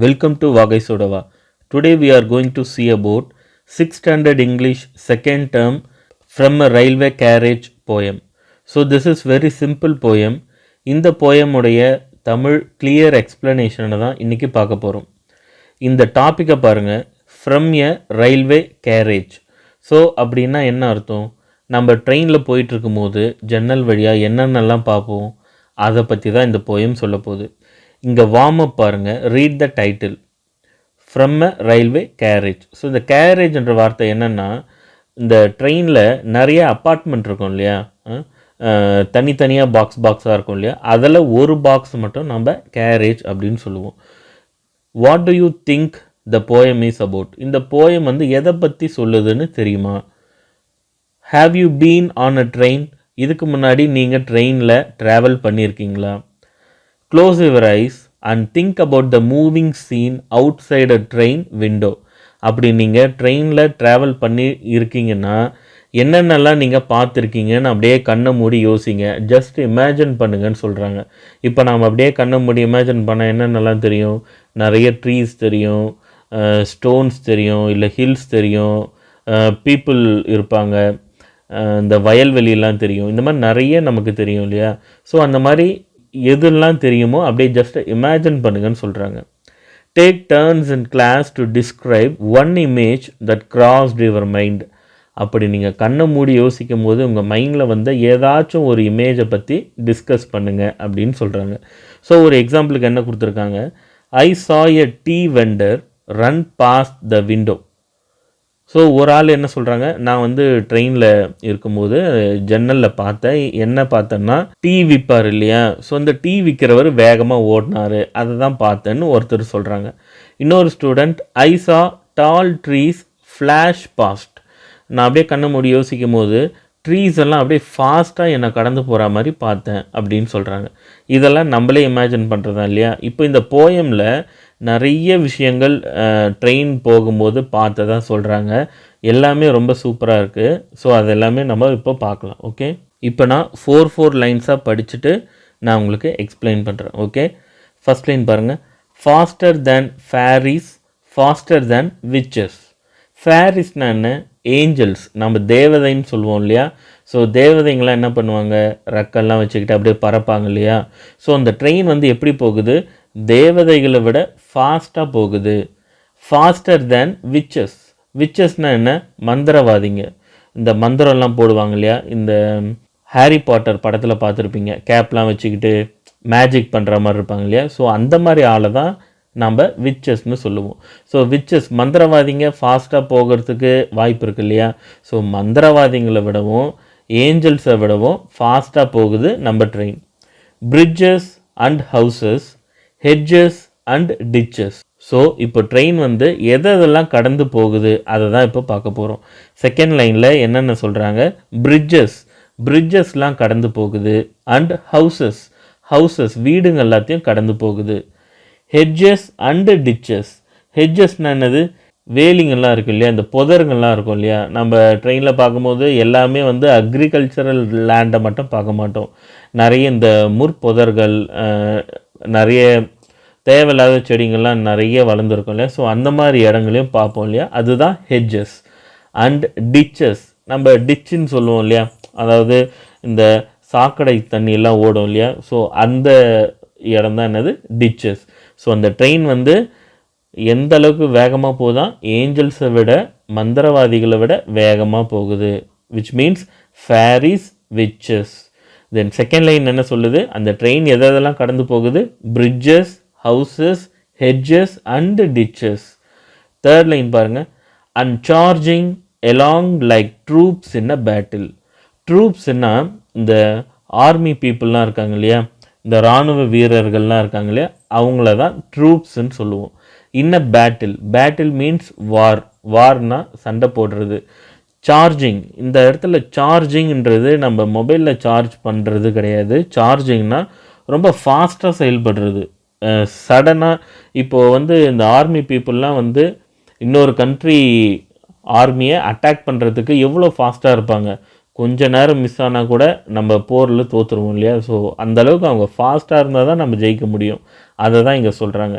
Welcome to Vagai Sodava. Today we are going to see about 6th standard English second term from a railway carriage poem. So this is very simple poem. இந்த poem உடைய Tamil clear explanation தான் இன்னைக்கு பார்க்க போகிறோம். இந்த டாப்பிக்கை பாருங்கள், from a railway carriage. So அப்படின்னா என்ன அர்த்தம்? நம்ம ட்ரெயினில் போயிட்டுருக்கும் போது ஜன்னல் வழியாக என்னென்னலாம் பார்ப்போம், அதை பற்றி தான் இந்த போயம் சொல்ல போகுது. இங்கே வார்ம் அப் பாருங்கள், read the title from a railway carriage. So இந்த கேரேஜ்ன்ற வார்த்தை என்னென்னா, இந்த ட்ரெயினில் நிறைய அப்பார்ட்மெண்ட் இருக்கும் இல்லையா, தனித்தனியாக பாக்ஸாக இருக்கும் இல்லையா, அதில் ஒரு பாக்ஸ் மட்டும் நம்ம கேரேஜ் அப்படின்னு சொல்லுவோம். What do you think the poem is about? இந்த போயம் வந்து எதை பற்றி சொல்லுதுன்னு தெரியுமா? Have you been on a train? இதுக்கு முன்னாடி நீங்கள் ட்ரெயினில் ட்ராவல் பண்ணியிருக்கீங்களா? Close your eyes and think about the moving scene outside a train window. அப்படி நீங்கள் ட்ரெயினில் ட்ராவல் பண்ணி இருக்கீங்கன்னா என்னென்னலாம் நீங்கள் பார்த்துருக்கீங்கன்னு அப்படியே கண்ணை மூடி யோசிங்க. ஜஸ்ட் இமேஜின் பண்ணுங்கன்னு சொல்கிறாங்க. இப்போ நாம் அப்படியே கண்ணை மூடி இமேஜின் பண்ண என்னென்னலாம் தெரியும்? நிறைய ட்ரீஸ் தெரியும், ஸ்டோன்ஸ் தெரியும், இல்லை ஹில்ஸ் தெரியும், பீப்புள் இருப்பாங்க, இந்த வயல்வெளியெல்லாம் தெரியும். இந்த மாதிரி நிறைய நமக்கு தெரியும் இல்லையா? ஸோ அந்த மாதிரி எதெல்லாம் தெரியுமோ அப்படியே ஜஸ்ட் இமேஜின் பண்ணுங்கன்னு சொல்கிறாங்க. Take turns in class to describe one image that crossed your mind. அப்படி நீங்கள் கண்ணை மூடி யோசிக்கும் போது உங்கள் மைண்டில் வந்து ஏதாச்சும் ஒரு இமேஜை பற்றி டிஸ்கஸ் பண்ணுங்கள் அப்படின்னு சொல்கிறாங்க. ஸோ ஒரு எக்ஸாம்பிளுக்கு என்ன கொடுத்துருக்காங்க? I saw a tea vendor run past the window. So ஒரு ஆள் என்ன சொல்கிறாங்க, நான் வந்து ட்ரெயினில் இருக்கும்போது ஜன்னலில் பார்த்தேன். என்ன பார்த்தேன்னா, டீ விற்பார் இல்லையா, ஸோ அந்த டீ விற்கிறவர் வேகமாக ஓடினார், அதை தான் பார்த்தேன்னு ஒருத்தர் சொல்கிறாங்க. இன்னொரு ஸ்டூடெண்ட், ஐ சா டால் ட்ரீஸ் ஃப்ளாஷ் பாஸ்ட். நான் அப்படியே கண்ணை மூடி யோசிக்கும் போது ட்ரீஸ் எல்லாம் அப்படியே ஃபாஸ்ட்டாக என்னை கடந்து போகிற மாதிரி பார்த்தேன் அப்படின்னு சொல்கிறாங்க. இதெல்லாம் நம்மளே இமேஜின் பண்ணுறதா இல்லையா? இப்போ இந்த போயமில் நிறைய விஷயங்கள் ட்ரெயின் போகும்போது பார்த்ததா சொல்கிறாங்க. எல்லாமே ரொம்ப சூப்பராக இருக்குது. ஸோ அது எல்லாமே நம்ம இப்போ பார்க்கலாம். ஓகே, இப்போ நான் 4 லைன்ஸாக படிச்சுட்டு நான் உங்களுக்கு எக்ஸ்பிளைன் பண்ணுறேன். ஓகே, ஃபஸ்ட் லைன் பாருங்கள். Faster than fairies, faster than witches. ஃபேரிஸ்னா என்ன? ஏஞ்சல்ஸ், நம்ம தேவதைன்னு சொல்லுவோம் இல்லையா? ஸோ தேவதைங்களாம் என்ன பண்ணுவாங்க, ரெக்கெல்லாம் வச்சுக்கிட்டு அப்படியே பறப்பாங்க இல்லையா? ஸோ அந்த ட்ரெயின் வந்து எப்படி போகுது? தேவதைகளை விட ஃபாஸ்ட்டாக போகுது. Pastor than witches. விச்சஸ்னால் என்ன? மந்திரவாதிங்க. இந்த மந்திரம்லாம் போடுவாங்க இல்லையா, இந்த ஹாரி பாட்டர் படத்தில் பார்த்துருப்பீங்க, கேப்லாம் வச்சுக்கிட்டு மேஜிக் பண்ணுற மாதிரி இருப்பாங்க இல்லையா? ஸோ அந்த மாதிரி ஆளை தான் நம்ம விச்சஸ்ன்னு சொல்லுவோம். ஸோ விச்சஸ் மந்திரவாதிங்க ஃபாஸ்ட்டாக போகிறதுக்கு வாய்ப்பு இருக்குது இல்லையா? ஸோ மந்திரவாதிங்களை விடவும் ஏஞ்சல்ஸை விடவும் ஃபாஸ்ட்டாக போகுது நம்ம train. Bridges and houses, hedges and ditches. So இப்போ ட்ரெயின் வந்து எதெல்லாம் கடந்து போகுது அதை தான் இப்போ பார்க்க போகிறோம். செகண்ட் லைனில் என்னென்ன சொல்கிறாங்க? பிரிட்ஜஸ்லாம் கடந்து போகுது. அண்ட் ஹவுசஸ், வீடுங்க எல்லாத்தையும் கடந்து போகுது. Hedges and teaches. ஹெட்ஜஸ்னால் என்னது? வேலிங்கெல்லாம் இருக்கும் இல்லையா, இந்த புதருங்கள்லாம் இருக்கும் இல்லையா? நம்ம ட்ரெயினில் பார்க்கும்போது எல்லாமே வந்து அக்ரிகல்ச்சரல் லேண்டை மட்டும் பார்க்க மாட்டோம். நிறைய இந்த முற்புதர்கள், நிறைய தேவையில்லாத செடிங்கள்லாம் நிறைய வளர்ந்துருக்கும் இல்லையா? ஸோ அந்த மாதிரி இடங்களையும் பார்ப்போம் இல்லையா? அதுதான் ஹெட்ஜஸ். அண்ட் டிச்சஸ், நம்ம டிச்சுன்னு சொல்லுவோம் இல்லையா, அதாவது இந்த சாக்கடை தண்ணியெல்லாம் ஓடும் இல்லையா? ஸோ அந்த இடம் தான் என்னது? டிச்சஸ். ஸோ அந்த ட்ரெயின் வந்து எந்த அளவுக்கு வேகமாக போகுதான்? ஏஞ்சல்ஸை விட, மந்திரவாதிகளை விட வேகமாக போகுது. Which means fairies, witches. Then second line என்ன சொல்லுது? அந்த ட்ரெயின் எதெல்லாம் கடந்து போகுது? Bridges, houses, hedges and ditches. Third line பாருங்கள். And charging along like troops in a battle. ட்ரூப்ஸ்னா இந்த ஆர்மி பீப்புளெலாம் இருக்காங்க இல்லையா, இந்த இராணுவ வீரர்கள்லாம் இருக்காங்க இல்லையா, அவங்கள தான் ட்ரூப்ஸ்ன்னு சொல்லுவோம். இன் அ பேட்டில் மீன்ஸ் வார்னா சண்டை போடுறது. சார்ஜிங், இந்த இடத்துல சார்ஜிங்ன்றது நம்ம மொபைலில் சார்ஜ் பண்ணுறது கிடையாது. சார்ஜிங்னா ரொம்ப ஃபாஸ்ட்டாக செயல்படுறது. சடனாக இப்போது வந்து இந்த ஆர்மி பீப்புளெலாம் வந்து இன்னொரு கண்ட்ரி ஆர்மியை அட்டாக் பண்ணுறதுக்கு எவ்வளோ ஃபாஸ்ட்டாக இருப்பாங்க. கொஞ்ச நேரம் மிஸ் ஆனால் கூட நம்ம போரில் தோற்றுருவோம் இல்லையா? ஸோ அந்தளவுக்கு அவங்க ஃபாஸ்ட்டாக இருந்தால் தான் நம்ம ஜெயிக்க முடியும். அதை தான் இங்கே சொல்கிறாங்க.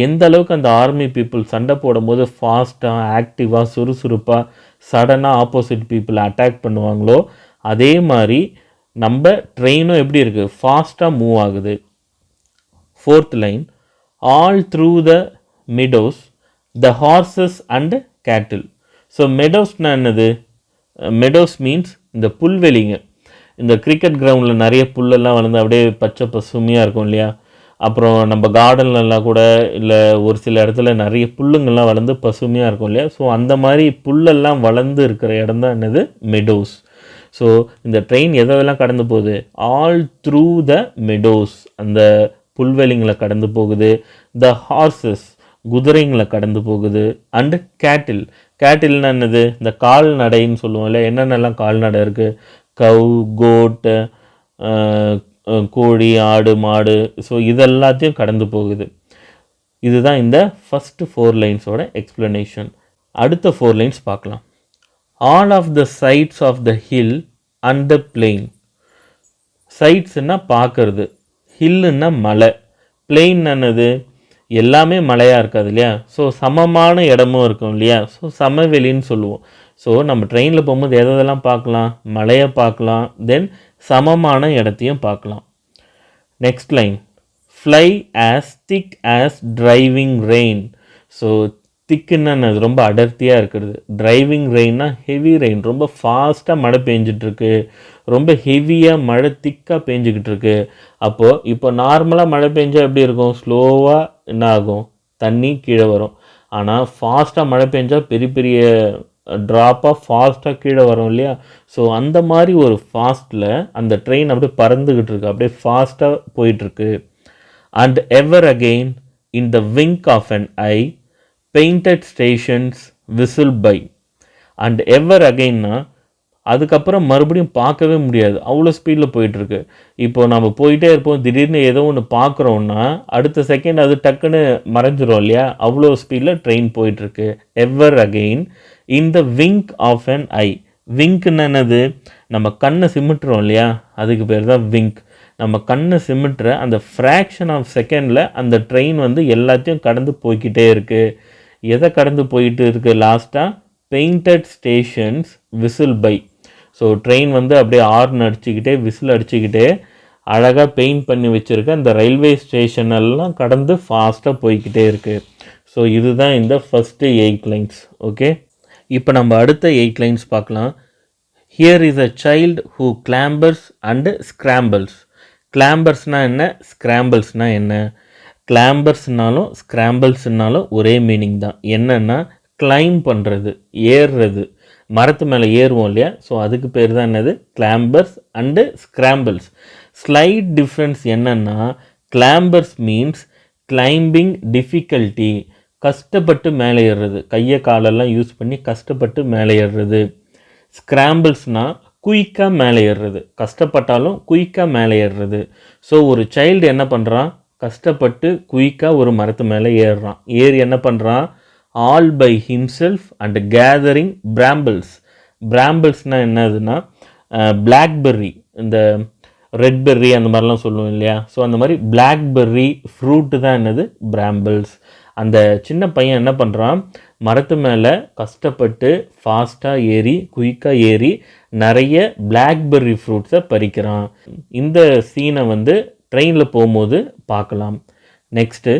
எந்த அளவுக்கு அந்த ஆர்மி பீப்புள் சண்டை போடும்போது ஃபாஸ்ட்டாக, ஆக்டிவாக, சுறுசுறுப்பாக, சடனாக ஆப்போசிட் பீப்புளை அட்டாக் பண்ணுவாங்களோ அதே மாதிரி நம்ம ட்ரெயினும் எப்படி இருக்குது, ஃபாஸ்ட்டாக மூவ் ஆகுது. 4th line, all through the meadows the horses and cattle. So மெடோஸ்னா என்னது? மெடோஸ் மீன்ஸ் இந்த புல்வெளிங்க. இந்த கிரிக்கெட் கிரவுண்டில் நிறைய புல்லெல்லாம் வளர்ந்து அப்படியே பச்சை பசுமையாக இருக்கும் இல்லையா? அப்புறம் நம்ம கார்டன்லலாம் கூட இல்லை ஒரு சில இடத்துல நிறைய புல்லுங்கள்லாம் வளர்ந்து பசுமையாக இருக்கும் இல்லையா? ஸோ அந்த மாதிரி புல்லெல்லாம் வளர்ந்து இருக்கிற இடம் தான் என்னது? மெடோஸ். ஸோ இந்த ட்ரெயின் எதெல்லாம் கடந்து போகுது? ஆல் த்ரூ த மெடோஸ், அந்த புல்வெளிங்களை கடந்து போகுது. த ஹார்சஸ், குதிரைங்களை கடந்து போகுது. அண்டு கேட்டில், கேட்டில்னா என்னது? இந்த கால்நடைன்னு சொல்லுவோம் இல்லை? என்னென்னலாம் கால்நடை இருக்குது? கவ், கோட்டு, கோழி, ஆடு, மாடு. ஸோ இதெல்லாத்தையும் கடந்து போகுது. இதுதான் இந்த ஃபஸ்ட்டு 4 லைன்ஸோட எக்ஸ்ப்ளனேஷன். அடுத்த 4 லைன்ஸ் பார்க்கலாம். All of the sights of the hill and the plain. சைட்ஸ்னா பார்க்கறது, ஹில்லுன்னா மலை, பிளெயின் என்னது? எல்லாமே மலையாக இருக்காது இல்லையா? ஸோ சமமான இடமும் இருக்கும் இல்லையா? ஸோ சமவெளின்னு சொல்லுவோம். ஸோ நம்ம ட்ரெயினில் போகும்போது எதெல்லாம் பார்க்கலாம்? மலையை பார்க்கலாம், தென் சமமான இடத்தையும் பார்க்கலாம். நெக்ஸ்ட் லைன், ஃப்ளை ஆஸ் திக் ஆஸ் டிரைவிங் ரெயின். ஸோ திக்குன்னு அது ரொம்ப அடர்த்தியாக இருக்கிறது. டிரைவிங் ரெயின்னா ஹெவி ரெயின், ரொம்ப ஃபாஸ்ட்டாக மழை பெஞ்சிட்ருக்கு, ரொம்ப ஹெவியாக மழை திக்காக பெஞ்சிக்கிட்டு இருக்கு. அப்போது இப்போ நார்மலாக மழை பெஞ்சால் எப்படி இருக்கும்? ஸ்லோவாக என்ன ஆகும்? தண்ணி கீழே வரும். ஆனால் ஃபாஸ்ட்டாக மழை பெஞ்சால் பெரிய பெரிய ட்ராப்பாக ஃபாஸ்ட்டாக கீழே வரும் இல்லையா? ஸோ அந்த மாதிரி ஒரு ஃபாஸ்ட்டில் அந்த ட்ரெயின் அப்படியே பறந்துக்கிட்டு இருக்கு, அப்படியே ஃபாஸ்ட்டாக போயிட்டுருக்கு. And ever again in the wink of an eye painted stations whistle by. And ever அகெயின்னா அதுக்கப்புறம் மறுபடியும் பார்க்கவே முடியாது, அவ்வளோ ஸ்பீடில் போயிட்டுருக்கு. இப்போது நம்ம போயிட்டே இருப்போம், திடீர்னு ஏதோ ஒன்று பார்க்குறோன்னா அடுத்த செகண்ட் அது டக்குன்னு மறைஞ்சிரும் இல்லையா? அவ்வளோ ஸ்பீடில் ட்ரெயின் போயிட்டுருக்கு. Ever again in the wink of an eye. விங்க்னு என்னது? நம்ம கண்ணை சிமிட்டுறோம் இல்லையா? அதுக்கு பேர் தான் விங்க். நம்ம கண்ணை சிமிட்டுற அந்த ஃப்ராக்ஷன் ஆஃப் செகண்டில் அந்த ட்ரெயின் வந்து எல்லாத்தையும் கடந்து போய்கிட்டே இருக்குது. எதை கடந்து போயிட்டு இருக்குது லாஸ்ட்டாக? Painted stations whistle by. So train வந்து அப்படியே ஹார்ன் அடிச்சுக்கிட்டே, விசில் அடிச்சுக்கிட்டே அழகாக பெயிண்ட் பண்ணி வச்சுருக்க அந்த ரயில்வே ஸ்டேஷனெல்லாம் கடந்து ஃபாஸ்ட்டாக போய்கிட்டே இருக்குது. ஸோ இதுதான் இந்த ஃபஸ்ட்டு 8 லைன்ஸ். ஓகே, இப்போ நம்ம அடுத்த 8 லைன்ஸ் பார்க்கலாம். Here is a child who clambers and scrambles. கிளாம்பர்ஸ்னால் என்ன? ஸ்க்ராம்பிள்ஸ்னால் என்ன? கிளாம்பர்ஸ்னாலும் ஸ்க்ராம்பிள்ஸ்னாலும் ஒரே மீனிங் தான். என்னென்னா கிளைம் பண்ணுறது, ஏறுறது, மரத்து மேலே ஏறுவோம் இல்லையா? ஸோ அதுக்கு பேர் தான் என்னது? கிளாம்பர்ஸ் அண்டு ஸ்க்ராம்பிள்ஸ். ஸ்லைட் டிஃப்ரென்ஸ் என்னென்னா, கிளாம்பர்ஸ் மீன்ஸ் கிளைம்பிங் டிஃபிகல்ட்டி, கஷ்டப்பட்டு மேலே ஏறுறது, கையை காலெல்லாம் யூஸ் பண்ணி கஷ்டப்பட்டு மேலே ஏறுறது. ஸ்க்ராம்பிள்ஸ்னால் குயிக்காக மேலே ஏறுறது, கஷ்டப்பட்டாலும் குயிக்காக மேலே ஏறுறது. ஸோ ஒரு சைல்டு என்ன பண்ணுறான்? கஷ்டப்பட்டு குயிக்காக ஒரு மரத்து மேலே ஏறுறான். ஏறி என்ன பண்ணுறான்? All by himself and gathering brambles. பிராம்பிள்ஸ்னால் என்னதுன்னா பிளாக்பெர்ரி, இந்த ரெட்பெர்ரி அந்த மாதிரிலாம் சொல்லுவோம் இல்லையா? ஸோ அந்த மாதிரி பிளாக்பெர்ரி ஃப்ரூட்டு தான் என்னது? பிராம்பிள்ஸ். அந்த சின்ன பையன் என்ன பண்ணுறான்? மரத்து மேலே கஷ்டப்பட்டு ஃபாஸ்ட்டாக ஏறி, குயிக்காக ஏறி நிறைய பிளாக்பெர்ரி ஃப்ரூட்ஸை பறிக்கிறான். இந்த சீனை வந்து ட்ரெயினில் போகும்போது பார்க்கலாம். Next,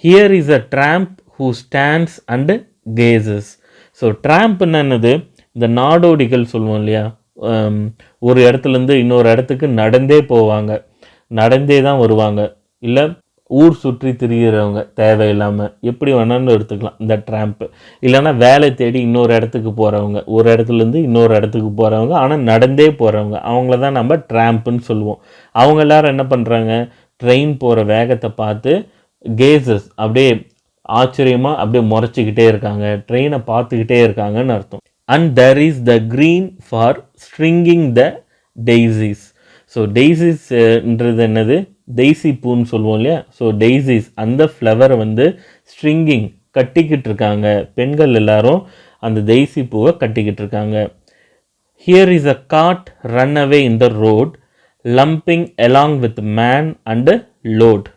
here is a tramp who stands and gazes. So ட்ராம்ப்னா என்னது? இந்த நாடோடிகள் சொல்லுவோம் இல்லையா? ஒரு இடத்துலேருந்து இன்னொரு இடத்துக்கு நடந்தே போவாங்க, நடந்தே தான் வருவாங்க, இல்லை ஊர் சுற்றி திரிகிறவங்க தேவையில்லாமல், எப்படி வேணாலும் எடுத்துக்கலாம் இந்த ட்ராம்ப்பு. இல்லைன்னா வேலை தேடி இன்னொரு இடத்துக்கு போகிறவங்க, ஒரு இடத்துலேருந்து இன்னொரு இடத்துக்கு போகிறவங்க ஆனால் நடந்தே போகிறவங்க, அவங்கள தான் நம்ம ட்ராம்ப்புன்னு சொல்லுவோம். அவங்க எல்லோரும் என்ன பண்ணுறாங்க? ட்ரெயின் போகிற வேகத்தை பார்த்து கேசஸ் அப்படியே ஆச்சரியமாக அப்படியே முறைச்சிக்கிட்டே இருக்காங்க, ட்ரெயினை பார்த்துக்கிட்டே இருக்காங்கன்னு அர்த்தம். And there is the green for stringing the daisies. So டெய்ஸிஸ்ன்றது என்னது? டெய்ஸி பூன்னு சொல்லுவோம் இல்லையா? ஸோ டெய்ஸிஸ் அந்த ஃப்ளவரை வந்து ஸ்ட்ரிங்கிங் கட்டிக்கிட்டு இருக்காங்க. பெண்கள் எல்லாரும் அந்த டெய்ஸி பூவை கட்டிக்கிட்டு இருக்காங்க. Here is a cart run away in the road lumbering along with man and load.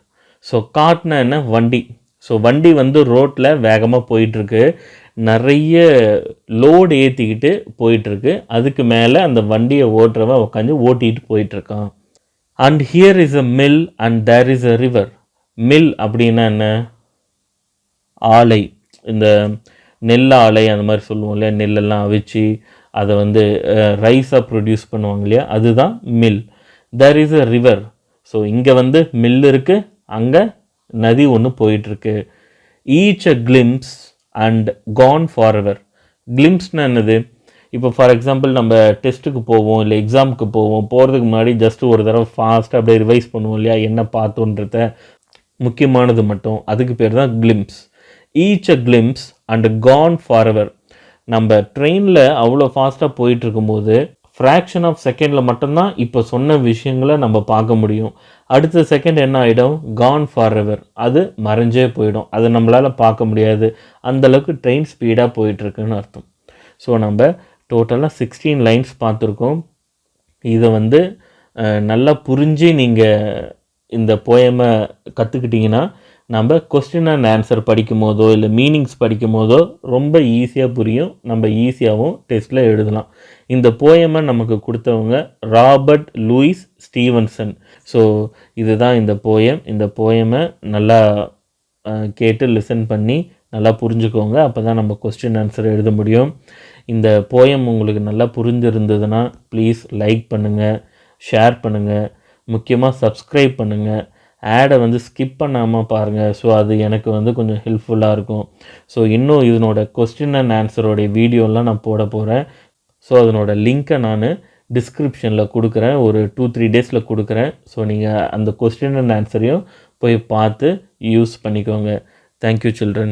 So காட்னா என்ன, வண்டி. ஸோ வண்டி வந்து ரோட்டில் வேகமாக போயிட்டுருக்கு, நிறைய லோடு ஏற்றிக்கிட்டு போயிட்டுருக்கு, அதுக்கு மேலே அந்த வண்டியை ஓட்டுறவன் உட்காந்து ஓட்டிகிட்டு போயிட்டுருக்கான். And here is a mill and there is a river. Mill அப்படின்னா என்ன, ஆலை, இந்த நெல் ஆலை அந்த மாதிரி சொல்லுவோம் இல்லையா, நெல்லெல்லாம் அவிச்சு அதை வந்து ரைஸாக ப்ரொடியூஸ் பண்ணுவாங்க இல்லையா, அதுதான் mill. There is a river. So இங்கே வந்து மில் இருக்குது, அங்கே நதி ஒன்று போயிட்டுருக்கு. Each a glimpse and gone for ever. கிளிம்ஸ்னா என்னது, இப்போ ஃபார் எக்ஸாம்பிள் நம்ம டெஸ்ட்டுக்கு போவோம் இல்லை எக்ஸாமுக்கு போவோம், போகிறதுக்கு முன்னாடி ஜஸ்ட் ஒரு தடவை ஃபாஸ்ட்டாக அப்படியே ரிவைஸ் பண்ணுவோம் இல்லையா, என்ன பார்த்தோன்றத முக்கியமானது மட்டும், அதுக்கு பேர் தான் glimpse. Each a glimpse and gone for ever. நம்ம ட்ரெயினில் அவ்வளோ ஃபாஸ்ட்டாக போயிட்டு இருக்கும்போது ஃப்ராக்ஷன் ஆஃப் செகண்டில் மட்டும்தான் இப்போ சொன்ன விஷயங்களை நம்ம பார்க்க முடியும். அடுத்த செகண்ட் என்ன ஆகிடும், கான் ஃபார் எவர், அது மறைஞ்சே போயிடும், அது நம்மளால் பார்க்க முடியாது, அந்தளவுக்கு ட்ரெயின் ஸ்பீடாக போயிட்டுருக்குன்னு அர்த்தம். ஸோ நம்ம டோட்டலாக 16 லைன்ஸ் பார்த்துருக்கோம். இதை வந்து நல்லா புரிஞ்சு நீங்கள் இந்த போயமை கற்றுக்கிட்டிங்கன்னா நம்ம கொஸ்டின் அண்ட் ஆன்சர் படிக்கும் போதோ இல்லை மீனிங்ஸ் படிக்கும் போதோ ரொம்ப ஈஸியாக புரியும், நம்ம ஈஸியாகவும் டெஸ்ட்டில் எழுதலாம். இந்த போயமை நமக்கு கொடுத்தவங்க ராபர்ட் லூயிஸ் ஸ்டீவன்சன். ஸோ இதுதான் இந்த போயம். இந்த போயமை நல்லா கேட்டு லிசன் பண்ணி நல்லா புரிஞ்சுக்கோங்க, அப்போ தான் நம்ம கொஸ்டின் ஆன்சர் எழுத முடியும். இந்த போயம் உங்களுக்கு நல்லா புரிஞ்சிருந்ததுன்னா ப்ளீஸ் லைக் பண்ணுங்கள், ஷேர் பண்ணுங்கள், முக்கியமாக சப்ஸ்கிரைப் பண்ணுங்கள், ஆடை வந்து ஸ்கிப் பண்ணாமல் பாருங்கள். ஸோ அது எனக்கு வந்து கொஞ்சம் ஹெல்ப்ஃபுல்லாக இருக்கும். ஸோ இன்னும் இதனோட கொஸ்டின் அண்ட் ஆன்சரோடைய வீடியோலாம் நான் போட போகிறேன். ஸோ அதனோட லிங்க்கை நான் டிஸ்கிரிப்ஷனில் கொடுக்குறேன், ஒரு 2-3 டேஸில் கொடுக்குறேன். ஸோ நீங்கள் அந்த கொஸ்டின் அண்ட் ஆன்சரையும் போய் பார்த்து யூஸ் பண்ணிக்கோங்க. Thank you children.